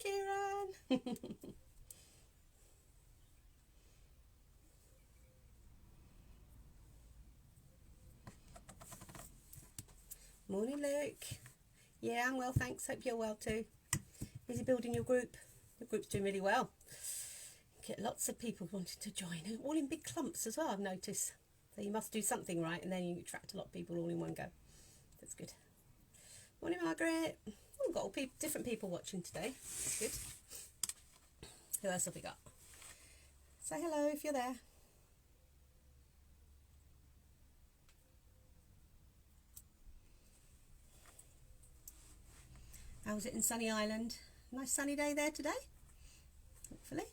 Kieran. Morning, Luke. Yeah, I'm well, thanks. Hope you're well too. Busy building your group. The group's doing really well. Get lots of people wanting to join, all in big clumps as well, I've noticed. So you must do something right, and then you attract a lot of people all in one go. That's good. Morning, Margaret. Oh, we've got all different people watching today. That's good. Who else have we got? Say hello if you're there. How's it in Sunny Island? Nice sunny day there today, hopefully.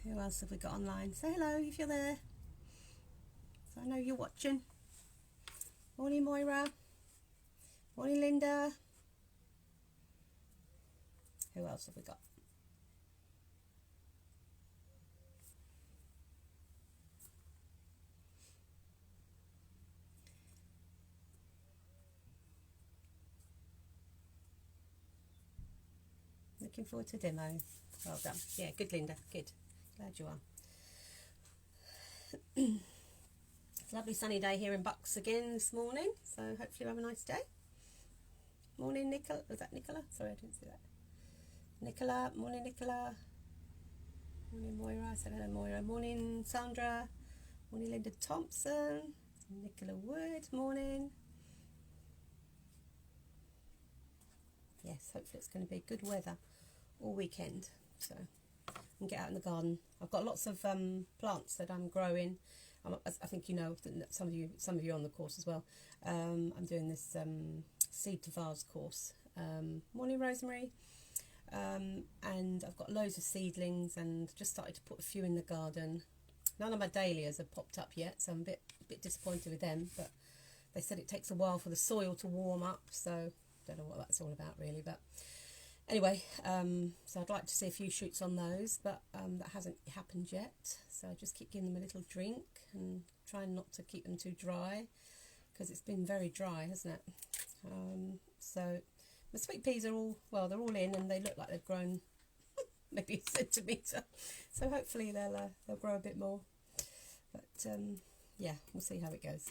Who else have we got online? Say hello if you're there. So I know you're watching. Morning, Moira. Morning, Linda. Who else have we got? Looking forward to demo. Well done. Yeah, good, Linda. Good. Glad you are. It's a lovely sunny day here in Bucks again this morning, so hopefully you have a nice day. Morning, Nicola. Was that Nicola? Sorry, I didn't see that. Nicola. Morning, Nicola. Morning, Moira. I said hello, Moira. Morning, Sandra. Morning, Linda Thompson. Nicola Wood. Morning. Yes, hopefully it's going to be good weather all weekend, so I can get out in the garden. I've got lots of plants that I'm growing. I think you know, some of you on the course as well. I'm doing this seed to vase course. Morning, Rosemary. And I've got loads of seedlings and just started to put a few in the garden. None of my dahlias have popped up yet, so I'm a bit disappointed with them, but they said it takes a while for the soil to warm up, so don't know what that's all about really. But anyway, so I'd like to see a few shoots on those, but that hasn't happened yet, so I just keep giving them a little drink and trying not to keep them too dry, because it's been very dry, hasn't it? So the sweet peas are all, well, they're all in, and they look like they've grown maybe a centimetre, so hopefully they'll grow a bit more. But yeah, we'll see how it goes.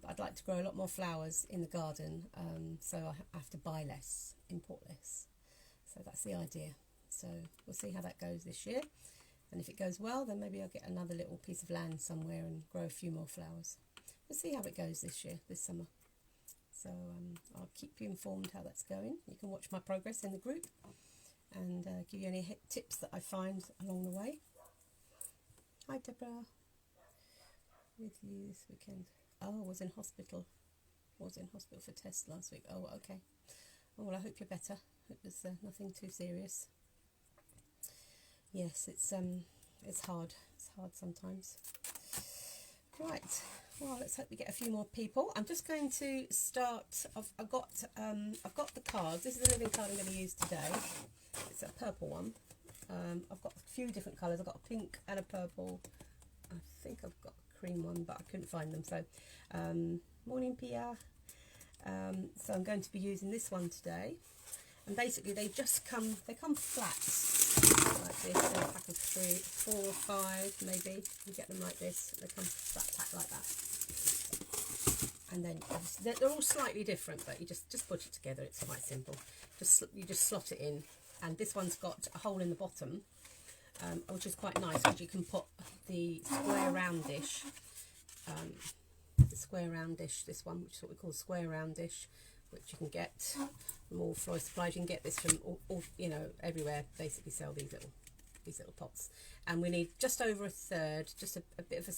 But I'd like to grow a lot more flowers in the garden, so I have to buy less, import less. So that's the idea. So we'll see how that goes this year. And if it goes well, then maybe I'll get another little piece of land somewhere and grow a few more flowers. We'll see how it goes this year, this summer. So I'll keep you informed how that's going. You can watch my progress in the group and give you any tips that I find along the way. Hi, Deborah. With you this weekend. Oh, I was in hospital. Was in hospital for tests last week. Oh, okay. Oh, well, I hope you're better. Hope there's nothing too serious. Yes, it's hard. It's hard sometimes. Right. Well, let's hope we get a few more people. I'm just going to start. I've got the cards. This is the living card I'm going to use today. It's a purple one. I've got a few different colours. I've got a pink and a purple. I think I've got cream one, but I couldn't find them, so morning, Pia. So I'm going to be using this one today, and basically they come flat like this, in a pack of 3, 4 or 5 maybe. You get them like this, they come flat pack like that, and then they're all slightly different, but you just put it together. It's quite simple. You just slot it in, and this one's got a hole in the bottom, which is quite nice because you can put the square round dish, this one, which is what we call square round dish, which you can get from all florist supplies. You can get this from all you know, everywhere. Basically sell these little pots, and we need just over a third, just a bit of a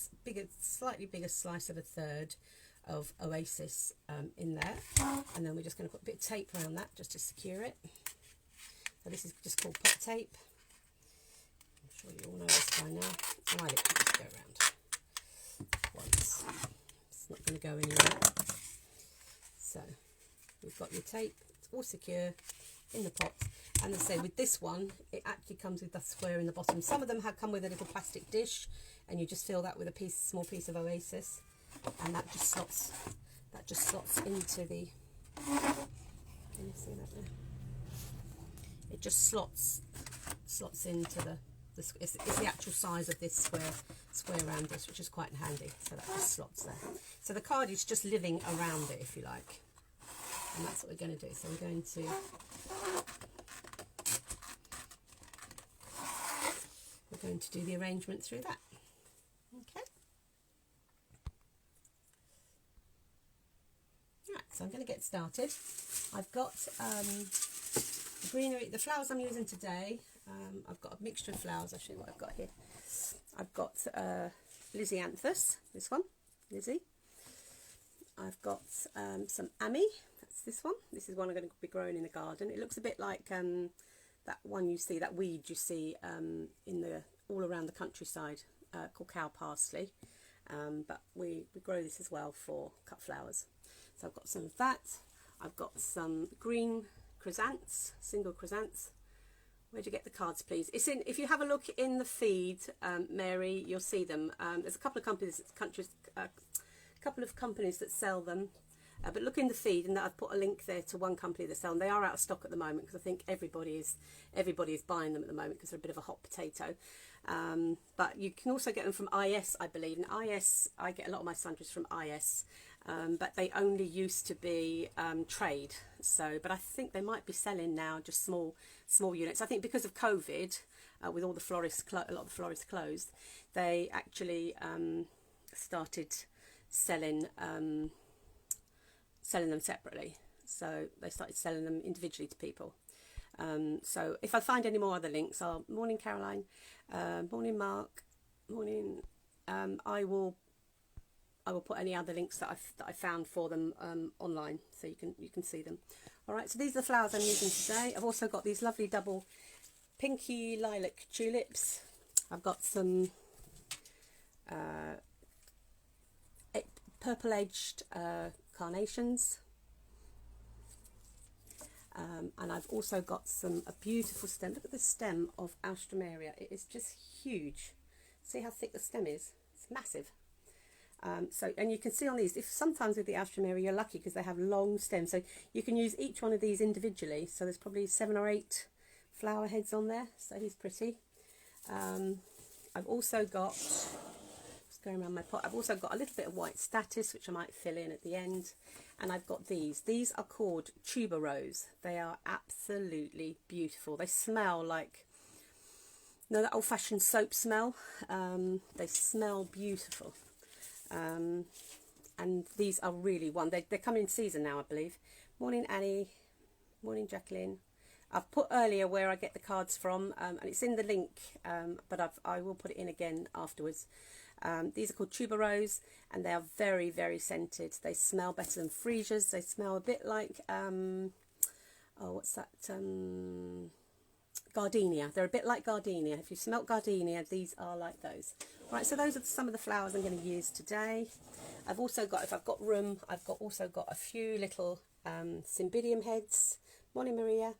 slightly bigger slice of a third of Oasis in there, and then we're just going to put a bit of tape around that just to secure it. So this is just called pot tape. I'm sure you all know this by now. I like it to just go around once. It's not going to go anywhere. So we've got your tape. It's all secure in the pot. And as I say, with this one, it actually comes with the square in the bottom. Some of them have come with a little plastic dish, and you just fill that with a small piece of Oasis, and that just slots that just slots into the, can you see that there? It just slots into the it's the actual size of this square round dish, which is quite handy. So that just slots there. So the card is just living around it, if you like, and that's what we're going to do. So we're going to do the arrangement through that. Okay. Right, so I'm going to get started. I've got the greenery, the flowers I'm using today. I've got a mixture of flowers. I'll show you what I've got here. I've got Lizzianthus, this one, Lizzie. I've got some Ami, that's this one. This is one I'm going to be growing in the garden. It looks a bit like that one you see, that weed you see all around the countryside, called cow parsley. But we grow this as well for cut flowers. So I've got some of that. I've got some green chrysanths, single chrysanths. Where'd you get the cards, please? It's in. If you have a look in the feed, Mary, you'll see them. There's a couple of companies that sell them. But look in the feed, and I've put a link there to one company that sell them. They are out of stock at the moment because I think everybody is buying them at the moment because they're a bit of a hot potato. But you can also get them from IS, I believe. And IS, I get a lot of my sundries from IS, but they only used to be trade. So, but I think they might be selling now just small units. I think because of COVID, with all the florists, a lot of the florists closed, they actually started selling them separately. So they started selling them individually to people. So if I find any more other links, morning Caroline, morning Mark, morning. I will put any other links that I found for them online, so you can see them. All right. So these are the flowers I'm using today. I've also got these lovely double pinky lilac tulips. I've got some purple edged carnations. And I've also got a beautiful stem. Look at the stem of Alstroemeria. It is just huge. See how thick the stem is? It's massive. And you can see on these, if sometimes with the Alstroemeria you're lucky because they have long stems. So you can use each one of these individually. So there's probably 7 or 8 flower heads on there. So he's pretty. I've also got, just going around my pot, I've also got a little bit of white statice, which I might fill in at the end. And I've got these. These are called Tuba Rose. They are absolutely beautiful. They smell like, you know, that old-fashioned soap smell. They smell beautiful. And these are really they're coming in season now, I believe. Morning Annie. Morning Jacqueline. I've put earlier where I get the cards from, and it's in the link, but I will put it in again afterwards. These are called Tuba Rose, and they are very, very scented. They smell better than freesias. They smell a bit like, what's that? Gardenia. They're a bit like gardenia. If you smelt gardenia, these are like those. All right, so those are some of the flowers I'm going to use today. I've also got, if I've got room, also got a few little cymbidium heads. Morning Maria.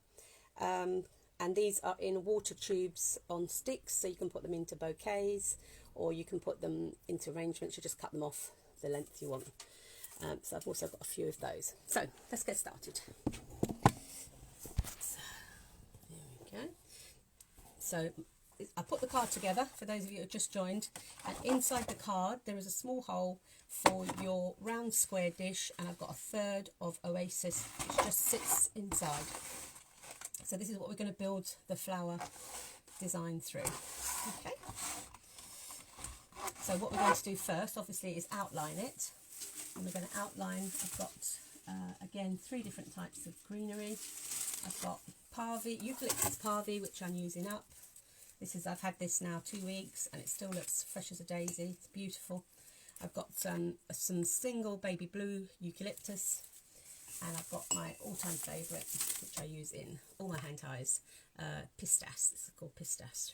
And these are in water tubes on sticks, so you can put them into bouquets, or you can put them into arrangements. You just cut them off the length you want. So I've also got a few of those. So let's get started. So, there we go. So I put the card together for those of you who have just joined, and inside the card there is a small hole for your round square dish, and I've got a third of Oasis which just sits inside. So this is what we're going to build the flower design through. Okay. So what we're going to do first, obviously, is outline it. And we're going to outline, I've got, again, 3 different types of greenery. I've got Parvi, Eucalyptus Parvi, which I'm using up. I've had this now 2 weeks, and it still looks fresh as a daisy. It's beautiful. I've got some single baby blue eucalyptus. And I've got my all-time favourite, which I use in all my hand ties, pistas. This is called pistas.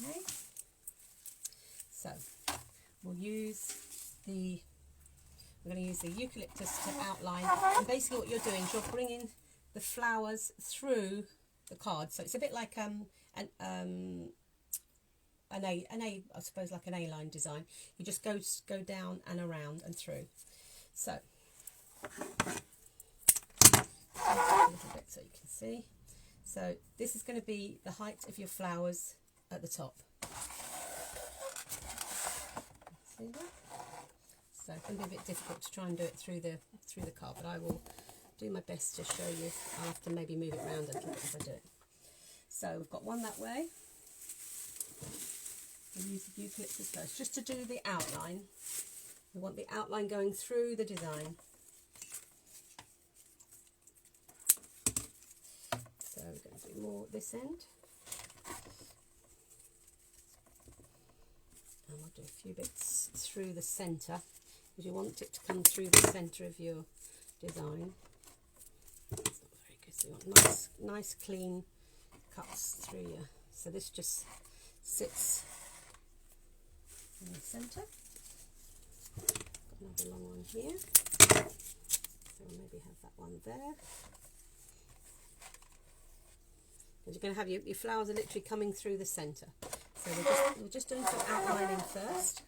Okay. So we're going to use the eucalyptus to outline. And basically what you're doing is you're bringing the flowers through the card. So it's a bit like I suppose like an A-line design. You just go down and around and through. So a little bit so you can see. So this is going to be the height of your flowers at the top. See that? So it can be a bit difficult to try and do it through the card, but I will do my best to show you. I'll have to maybe move it around a little bit as I do it. So we've got one that way. We'll use the eucalyptus first, just to do the outline. We want the outline going through the design. So we're going to do more at this end. And we'll do a few bits through the centre, because you want it to come through the centre of your design. It's not very good, so you want nice clean cuts through you. So this just sits in the centre. Got another long one here, so we'll maybe have that one there. And you're going to have your flowers are literally coming through the centre. So we're just doing some outlining first.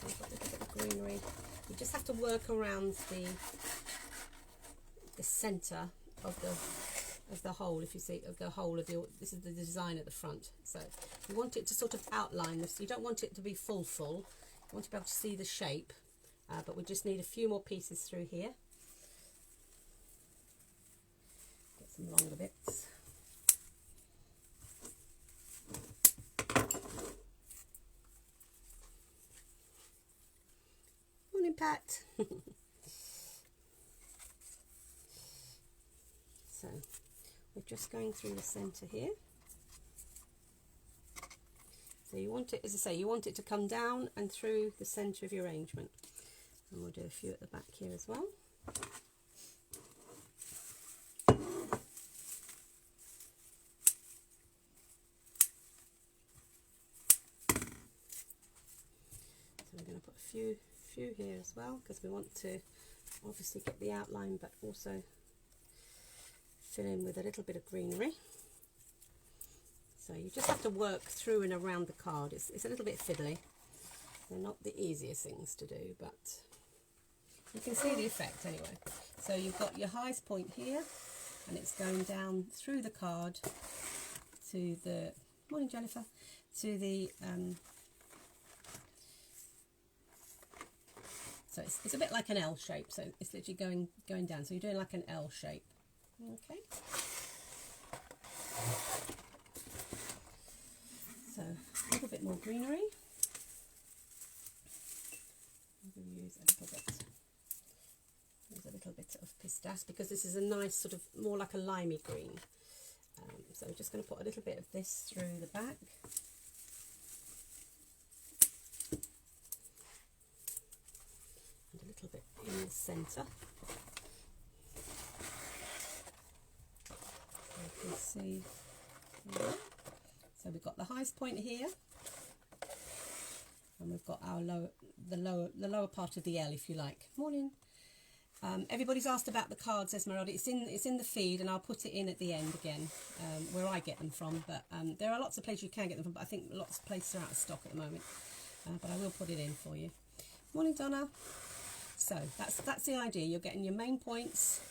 I've got a little bit of greenery. You just have to work around the centre of the whole. If you see, of the whole of your, this is the design at the front. So you want it to sort of outline this. You don't want it to be full. You want to be able to see the shape. But we just need a few more pieces through here. Get some longer bits. Morning, Pat. So we're just going through the centre here. So you want it, as I say, you want it to come down and through the centre of your arrangement. And we'll do a few at the back here as well. So we're going to put a few here as well, because we want to obviously get the outline, but also fill in with a little bit of greenery. So you just have to work through and around the card. It's a little bit fiddly. They're not the easiest things to do, but you can see the effect anyway. So you've got your highest point here, and it's going down through the card to the, morning Jennifer, to the, so it's a bit like an L shape, so it's literally going down. So you're doing like an L shape, okay? So a little bit more greenery. We'll use a little bit of pistache, because this is a nice sort of more like a limey green. So we're just going to put a little bit of this through the back. And a little bit in the centre. So you can see there. So we've got the highest point here, and we've got our the lower part of the L, if you like. Morning. Everybody's asked about the cards, Esmeralda. It's in the feed, and I'll put it in at the end again, where I get them from. But there are lots of places you can get them from, but I think lots of places are out of stock at the moment. But I will put it in for you. Morning, Donna. So that's the idea. You're getting your main points,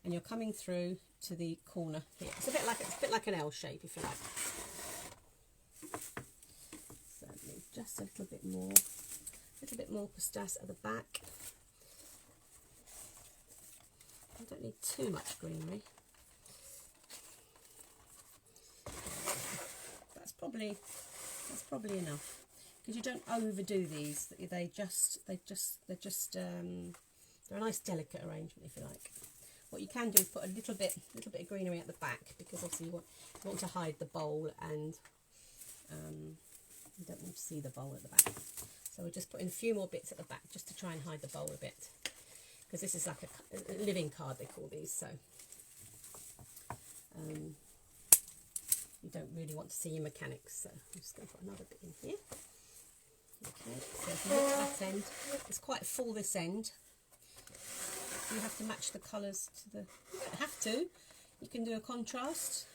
and you're coming through to the corner here. It's a bit like an L shape, if you like. So just a little bit more pistache at the back. I don't need too much greenery. That's probably enough, because you don't overdo these. They're a nice delicate arrangement, if you like. What you can do is put a little bit of greenery at the back, because obviously you want to hide the bowl, and you don't want to see the bowl at the back. So we're just putting a few more bits at the back just to try and hide the bowl a bit, because this is like a living card, they call these. So you don't really want to see your mechanics. So I'm just going to put another bit in here. Okay, so if you look at that end, it's quite full this end. You have to match the colours to the. You don't have to. You can do a contrast,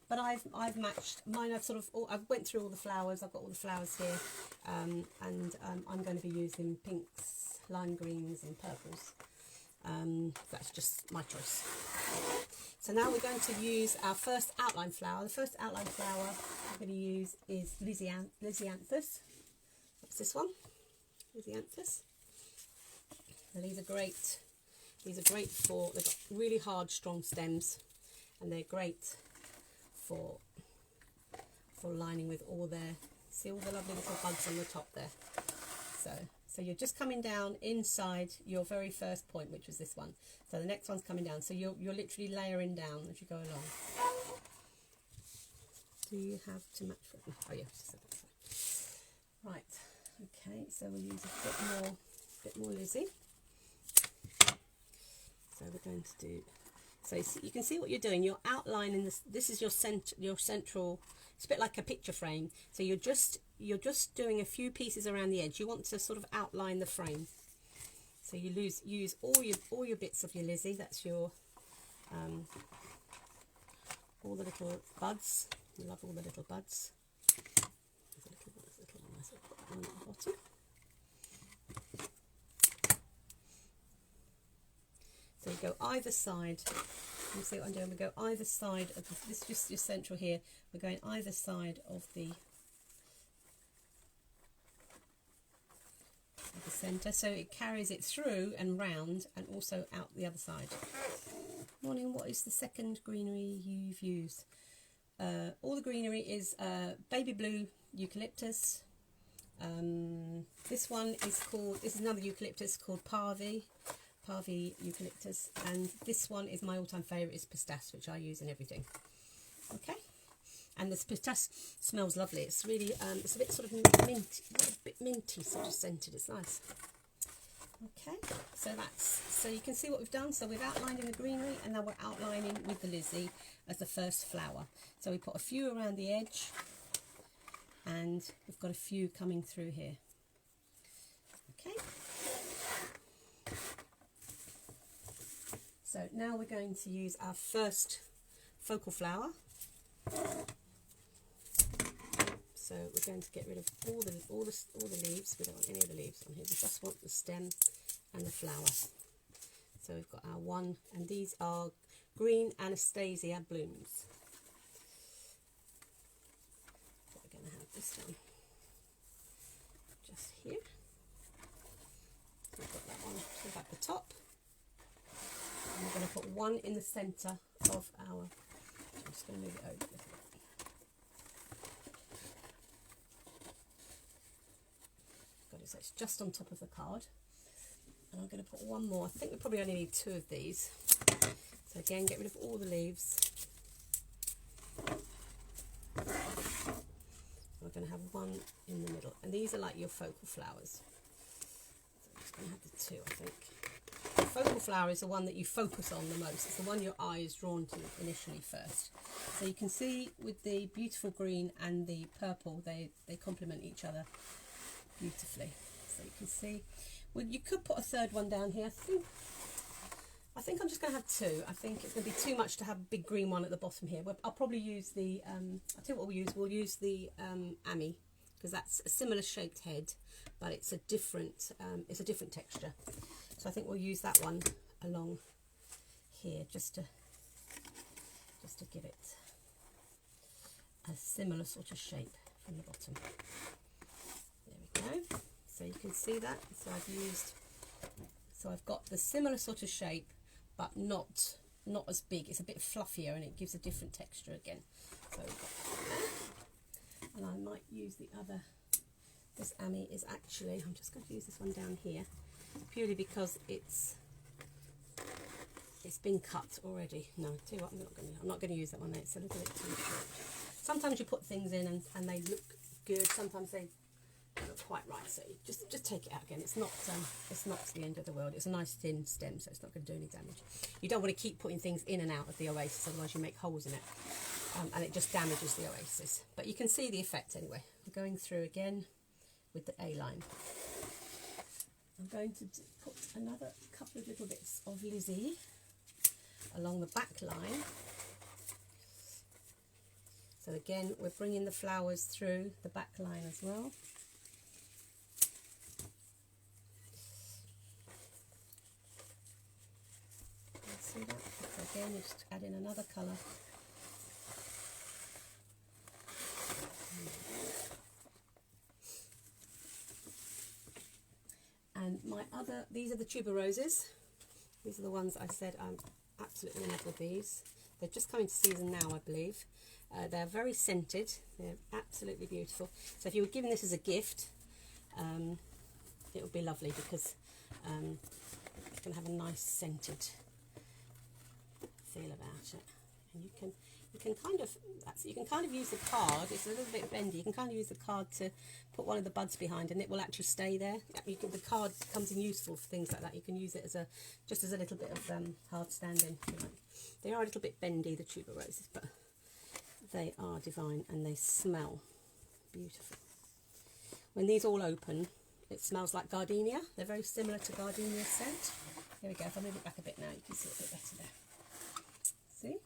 but I've matched mine. I've went through all the flowers. I've got all the flowers here, and I'm going to be using pinks, lime greens, and purples. That's just my choice. So now we're going to use our first outline flower. The first outline flower I'm going to use is Lisianthus. What's this one? Lisianthus. So these are great. These are great for, they've got really hard, strong stems, and they're great for lining with all their, see all the lovely little buds on the top there. So you're just coming down inside your very first point, which was this one. So the next one's coming down. So you're literally layering down as you go along. Do you have to match for it? Oh yeah, right. Okay, so we'll use a bit more Lizzie. So we're going to do. So you can see what you're doing. You're outlining this. This is your central. It's a bit like a picture frame. So you're just doing a few pieces around the edge. You want to sort of outline the frame. So you use all your bits of your Lizzie. That's your all the little buds. I love all the little buds. There's a little one. Nice. I'll put that one at the bottom. So you go either side. You see what I'm doing? We go either side of this. Is just your central here. We're going either side of the centre, so it carries it through and round, and also out the other side. Morning. What is the second greenery you've used? All the greenery is baby blue eucalyptus. This one is called. This is another eucalyptus called Parvi eucalyptus, and this one is my all-time favourite, is pistache, which I use in everything. Okay, and this pistache smells lovely. It's really it's a bit sort of minty sort of scented. It's nice. Okay, so you can see what we've done. So we've outlined in the greenery, and now we're outlining with the Lizzie as the first flower. So we put a few around the edge, and we've got a few coming through here. Okay. So now we're going to use our first focal flower. So we're going to get rid of all the leaves. We don't want any of the leaves on here. We just want the stem and the flower. So we've got our one, and these are green Anastasia blooms. So we're going to have this one just here. So we've got that one at the top. And we're going to put one in the centre of our. I'm just going to move it over a little bit. So it's just on top of the card, and I'm going to put one more. I think we probably only need two of these. So again, get rid of all the leaves. We're going to have one in the middle, and these are like your focal flowers. So I'm just going to have the two, I think. The focal flower is the one that you focus on the most. It's the one your eye is drawn to initially first. So you can see with the beautiful green and the purple, they complement each other beautifully. So you can see, well, you could put a third one down here. I think I'm just going to have two. I think it's going to be too much to have a big green one at the bottom here. I'll probably use the I'll tell you what we'll use. We'll use the Ami, because that's a similar shaped head, but it's a different texture. So I think we'll use that one along here just to give it a similar sort of shape from the bottom. There we go. So you can see that. So I've got the similar sort of shape, but not as big. It's a bit fluffier, and it gives a different texture again. So we've got that there. And I might use the other. This Ami is actually, I'm just going to use this one down here, purely because it's been cut already. No, tell you what, I'm not going to use that one there. It's a little bit too short. Sometimes you put things in and they look good. Sometimes they don't look quite right. So just take it out again. It's not the end of the world. It's a nice thin stem, so it's not going to do any damage. You don't want to keep putting things in and out of the oasis, otherwise you make holes in it, and it just damages the oasis. But you can see the effect anyway. We're going through again with the A-line. I'm going to put another couple of little bits of Lizzie along the back line. So again, we're bringing the flowers through the back line as well. See that? So again, just add in another colour. And these are the Tuba Roses. These are the ones I said I'm absolutely in love with these. They're just coming to season now, I believe. They're very scented. They're absolutely beautiful. So if you were given this as a gift, it would be lovely because it's going to have a nice scented feel about it. And you can kind of use the card. It's a little bit bendy. You can kind of use the card to put one of the buds behind, and it will actually stay there. The card comes in useful for things like that. You can use it as just as a little bit of hard standing. They are a little bit bendy, the Tuba Roses, but they are divine and they smell beautiful. When these all open, it smells like gardenia. They're very similar to gardenia scent. Here we go. If I move it back a bit now, you can see it a bit better there. See?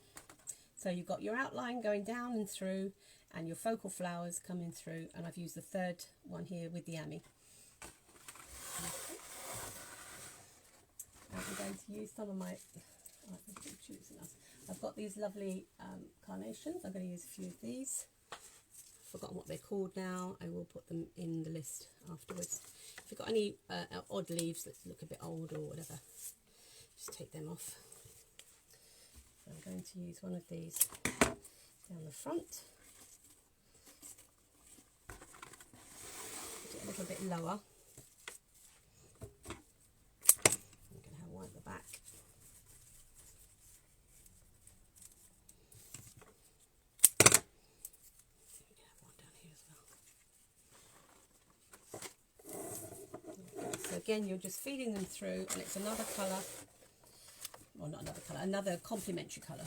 So you've got your outline going down and through, and your focal flowers coming through, and I've used the third one here with the Ami. Okay. And I'm going to use some of my I've got these lovely carnations. I'm going to use a few of these. I've forgotten what they're called now. I will put them in the list afterwards. If you've got any odd leaves that look a bit old or whatever, just take them off. So I'm going to use one of these down the front. Put it a little bit lower. I'm going to have one at the back. So again, you're just feeding them through, and it's another colour, well, not another colour, another complementary colour.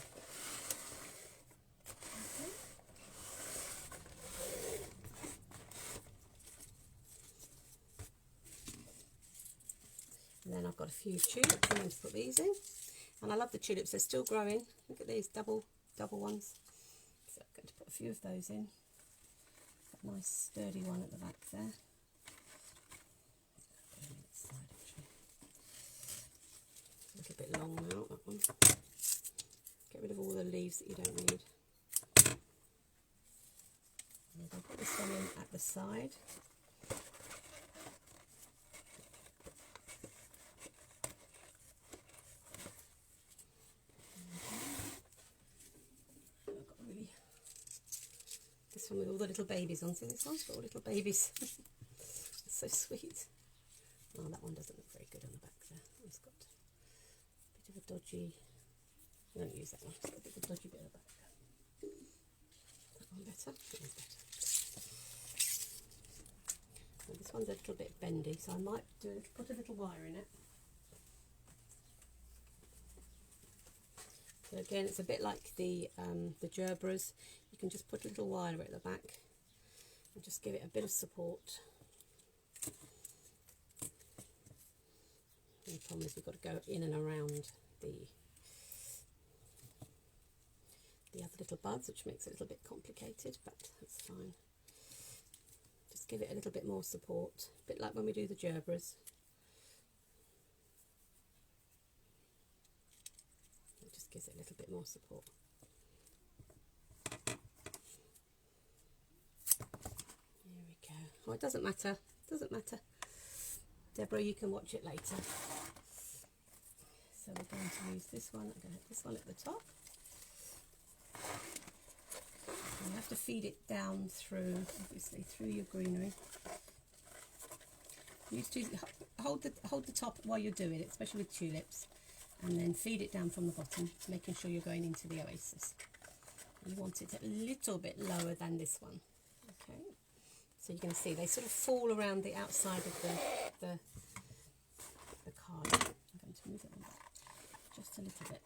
Okay. And then I've got a few tulips. I'm going to put these in, and I love the tulips. They're still growing. Look at these double ones. So I'm going to put a few of those in. A nice sturdy one at the back there. A little bit long now, that one. Get rid of all the leaves that you don't need. And I'll put this one in at the side. I've got this one with all the little babies on. See, this one's got all little babies. It's so sweet. Oh, that one doesn't look very good on the back there. It's got a bit of a dodgy, I don't use that one, it's got a bit of a dodgy bit at the back. That one better? That one's better. So this one's a little bit bendy, so I might put a little wire in it. So again, it's a bit like the gerberas. You can just put a little wire at the back and just give it a bit of support. The problem is we've got to go in and around the other little buds, which makes it a little bit complicated, but that's fine. Just give it a little bit more support, a bit like when we do the gerberas. It just gives it a little bit more support. There we go. Oh, it doesn't matter. Doesn't matter. Deborah, you can watch it later. So we're going to use this one. I'm going to have this one at the top. And you have to feed it down through, obviously, through your greenery. Use to hold the top while you're doing it, especially with tulips, and then feed it down from the bottom, making sure you're going into the oasis. You want it a little bit lower than this one. Okay. So you can see they sort of fall around the outside of the card. I'm going to move it on back just a little bit.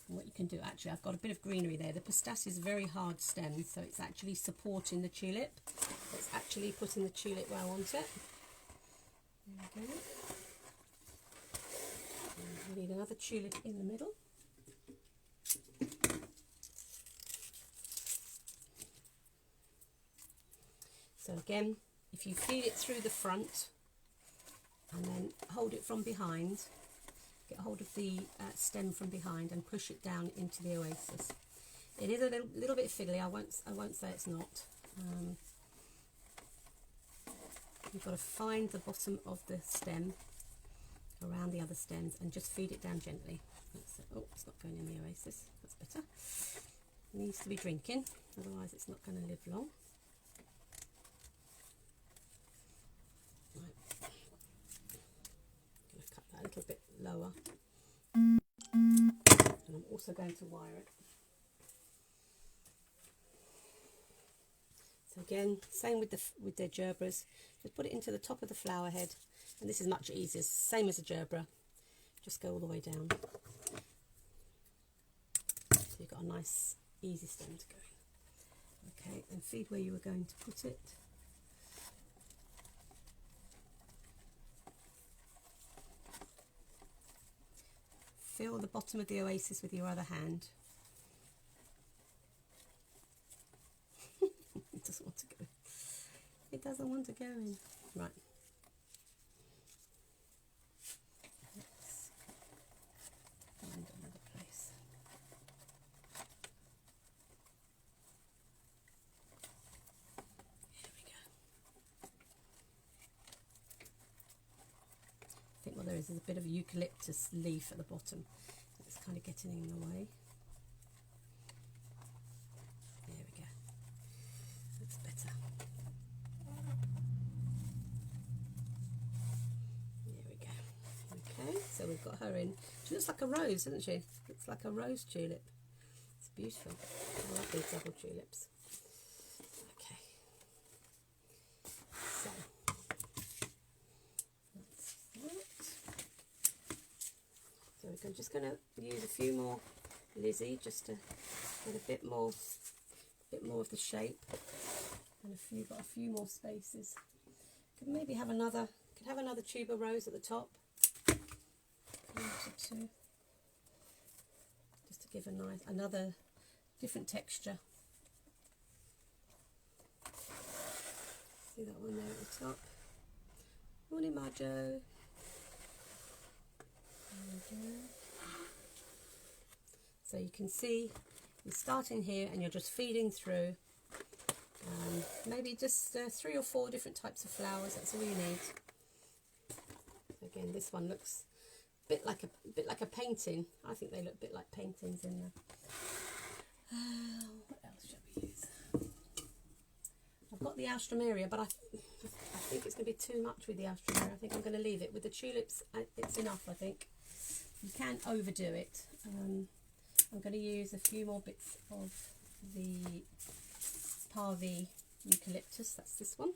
And what you can do, actually, I've got a bit of greenery there. The pistache is very hard stem, so it's actually supporting the tulip. It's actually putting the tulip where I want it. There we go. We need another tulip in the middle. So again, if you feed it through the front and then hold it from behind, get hold of the stem from behind and push it down into the oasis. It is a little bit fiddly. I won't say it's not. You've got to find the bottom of the stem around the other stems and just feed it down gently. That's it. Oh, it's not going in the oasis. That's better. It needs to be drinking, otherwise it's not going to live long. Right. I'm going to cut that a little bit lower. And I'm also going to wire it. So again, same with the gerbras. Just put it into the top of the flower head, and this is much easier, same as a gerbera. Just go all the way down. So you've got a nice, easy stem to go in. Okay, and feed where you were going to put it. Fill the bottom of the oasis with your other hand. It doesn't want to go. It doesn't want to go in. Right. Let's find another place. Here we go. I think what there is a bit of eucalyptus leaf at the bottom. It's kind of getting in the way. There we go. That's better. There we go. Okay, so we've got her in. She looks like a rose, doesn't she? Looks like a rose tulip. It's beautiful. I love these double tulips. Okay. So I'm just going to use a few more Lizzie just to get a bit more of the shape, and got a few more spaces. Could maybe have another Tuba Rose at the top. Two, just to give another different texture. See that one there at the top. Morning, Marjo. So you can see you're starting here and you're just feeding through. Maybe just 3 or 4 different types of flowers. That's all you need. Again, this one looks a bit like a painting. I think they look a bit like paintings in there. What else shall we use? I've got the Alstroemeria, but I think it's going to be too much with the Alstroemeria. I think I'm going to leave it with the tulips. It's enough, I think. You can overdo it. I'm going to use a few more bits of the Parvi eucalyptus. That's this one.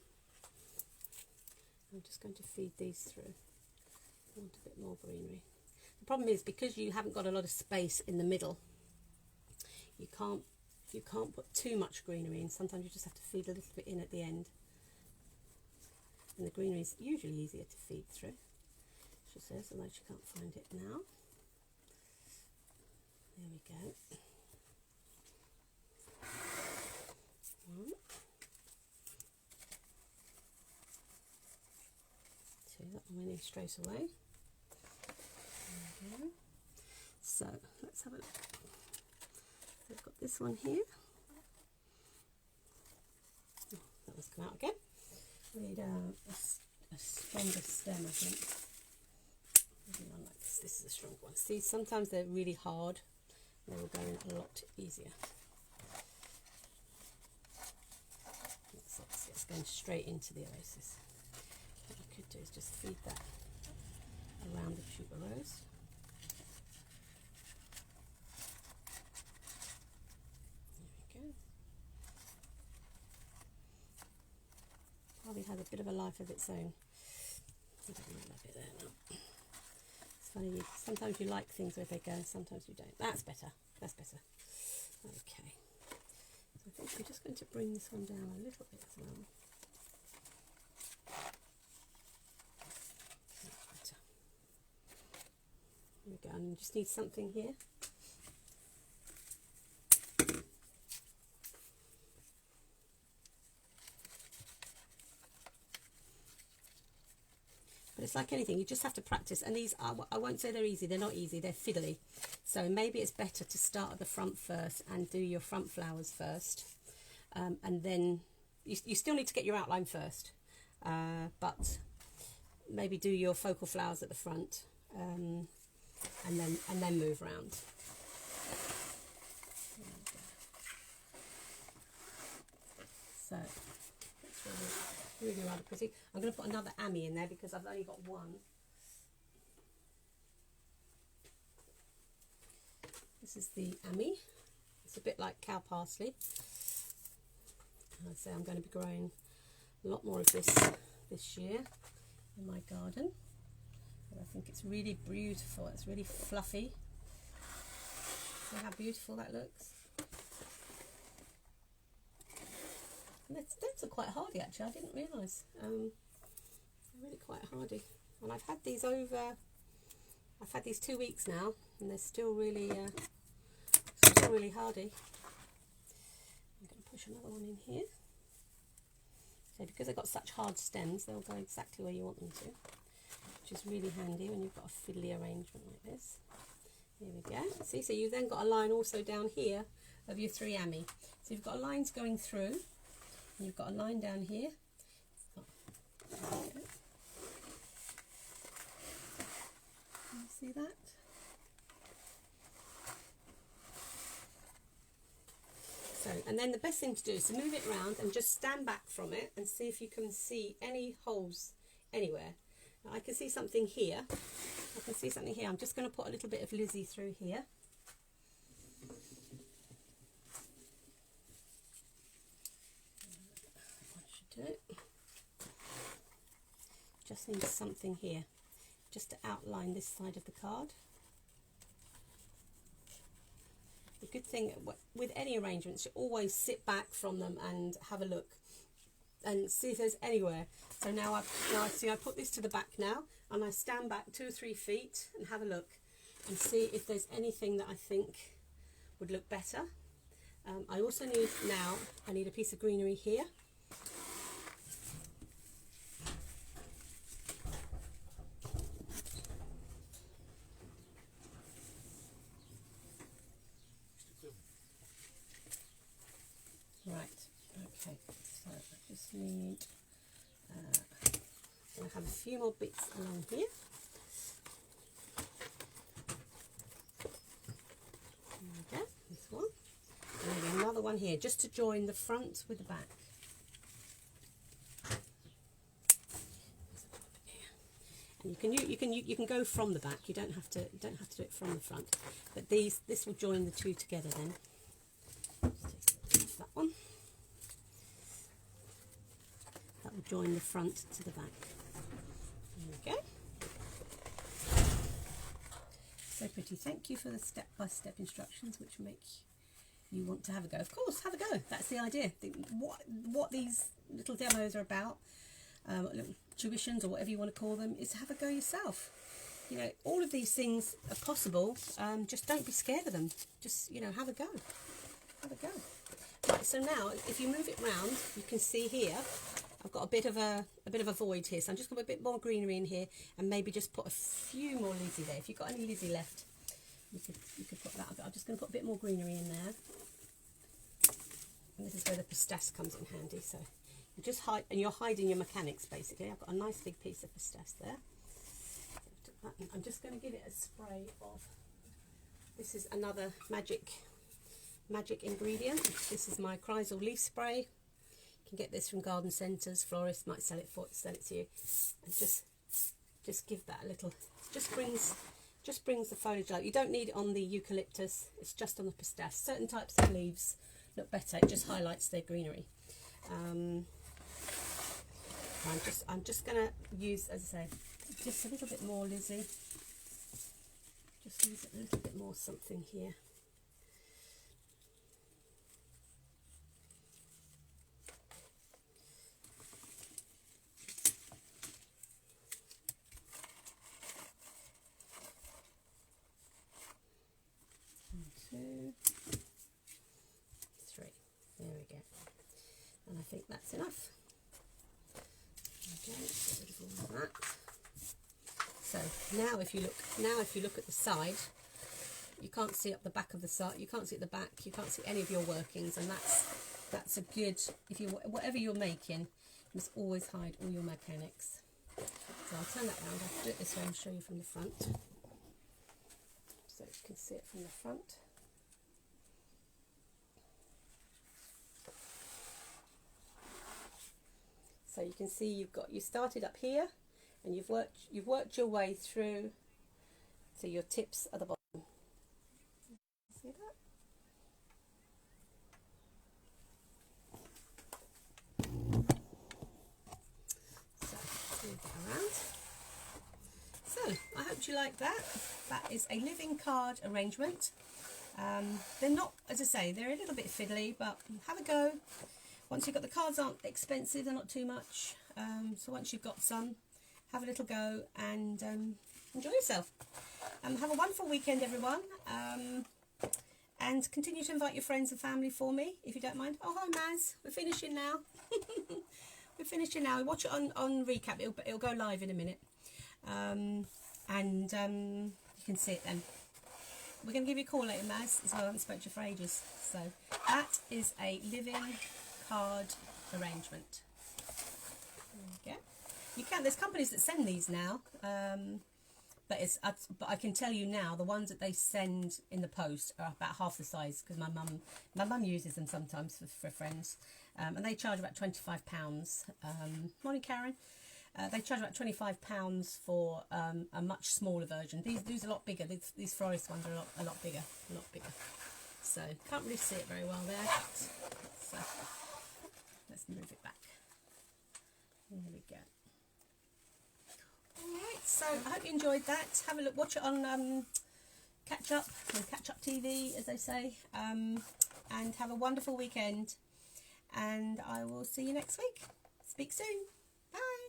I'm just going to feed these through. I want a bit more greenery. The problem is, because you haven't got a lot of space in the middle, you can't put too much greenery in. Sometimes you just have to feed a little bit in at the end. And the greenery is usually easier to feed through, she says, although she can't find it now. There we go. So that one went in straight away. There we go. So let's have a look. So I've got this one here. Oh, that one's come out again. We need a stronger stem, I think. Maybe one like this. This is a strong one. See, sometimes they're really hard. They will go in a lot easier. It's going straight into the oasis. What I could do is just feed that around the Tuba Rose. There we go. Probably has a bit of a life of its own. I don't really love it there now. It's funny, sometimes you like things where they go, sometimes you don't. That's better. That's better. Okay. So I think I'm just going to bring this one down a little bit as well. That's better. we go, and you just need something here. But it's like anything, you just have to practice. And these are, I won't say they're easy, they're not easy, they're fiddly. So maybe it's better to start at the front first and do your front flowers first. And then you still need to get your outline first. But maybe do your focal flowers at the front, and then move around. So it's really rather pretty. I'm going to put another Ami in there because I've only got one. This is the Ami. It's a bit like cow parsley. I'd say I'm going to be growing a lot more of this year in my garden. And I think it's really beautiful. It's really fluffy. See how beautiful that looks? And the stems are quite hardy actually. I didn't realise. They're really quite hardy. And I've had these 2 weeks now, and they're still really hardy. I'm going to push another one in here. So because they've got such hard stems, they'll go exactly where you want them to, which is really handy when you've got a fiddly arrangement like this. Here we go. See, so you've then got a line also down here of your 3 Ami. So you've got lines going through, and you've got a line down here. Can you see that? So, and then the best thing to do is to move it around and just stand back from it and see if you can see any holes anywhere. Now, I can see something here. I can see something here. I'm just going to put a little bit of Lizzie through here. That should do it. Just need something here, just to outline this side of the card. The good thing with any arrangements, you always sit back from them and have a look and see if there's anywhere. So now I put this to the back now, and I stand back 2 or 3 feet and have a look and see if there's anything that I think would look better. I also need a piece of greenery here. I have a few more bits along here. There we go, this one. And maybe another one here, just to join the front with the back. And you can go from the back. You don't have to do it from the front. But this will join the two together then. Just take that one. That will join the front to the back. There we go. So pretty. Thank you for the step-by-step instructions, which make you want to have a go. Of course, have a go. That's the idea. What these little demos are about, little tuitions or whatever you want to call them, is to have a go yourself. You know, all of these things are possible. Just don't be scared of them. Just, you know, have a go. Have a go. Right. So now, if you move it round, you can see here. I've got a bit of a void here, so I'm just going to put a bit more greenery in here, and maybe just put a few more Lizzie there. If you've got any Lizzie left, you could put that. I'm just going to put a bit more greenery in there, and this is where the pistas comes in handy. So you just hide, and you're hiding your mechanics basically. I've got a nice big piece of pistas there. I'm just going to give it a spray of. This is another magic ingredient. This is my Chrysler leaf spray. You can get this from garden centres. Florist might sell it to you, and just give that a little. Just brings the foliage out. You don't need it on the eucalyptus. It's just on the pistas. Certain types of leaves look better. It just highlights their greenery. I'm just going to use, as I say, just a little bit more Lizzie. Just use a little bit more something here. enough. Okay, get rid of all of that. So now if you look at the side, you can't see up the back of the side, you can't see at the back, you can't see any of your workings, and that's a good, if you, whatever you're making, you must always hide all your mechanics. So I'll turn that around, I'll do it this way and show you from the front. So you can see it from the front. So you can see you started up here, and you've worked your way through to your tips at the bottom. See that? So move that around. So I hope you like that. That is a living card arrangement. They're not, as I say, they're a little bit fiddly, but have a go. Once you've got the cards, aren't expensive, they're not too much. So once you've got some, have a little go and enjoy yourself. Have a wonderful weekend, everyone. And continue to invite your friends and family for me, if you don't mind. Oh, hi, Maz. We're finishing now. We're finishing now. Watch it on recap. It'll go live in a minute. You can see it then. We're going to give you a call later, Maz, as well. I haven't spoken to you for ages. So that is a living card arrangement. There you go. You can. There's companies that send these now. But I can tell you now, the ones that they send in the post are about half the size, because my mum uses them sometimes for friends, and they charge about £25. Morning, Karen. They charge about £25 for a much smaller version. These are a lot bigger. These florist ones are a lot bigger, So can't really see it very well there. So let's move it back. There we go. Alright, so I hope you enjoyed that. Have a look, watch it on Catch Up TV, as they say, and have a wonderful weekend, and I will see you next week. Speak soon. Bye.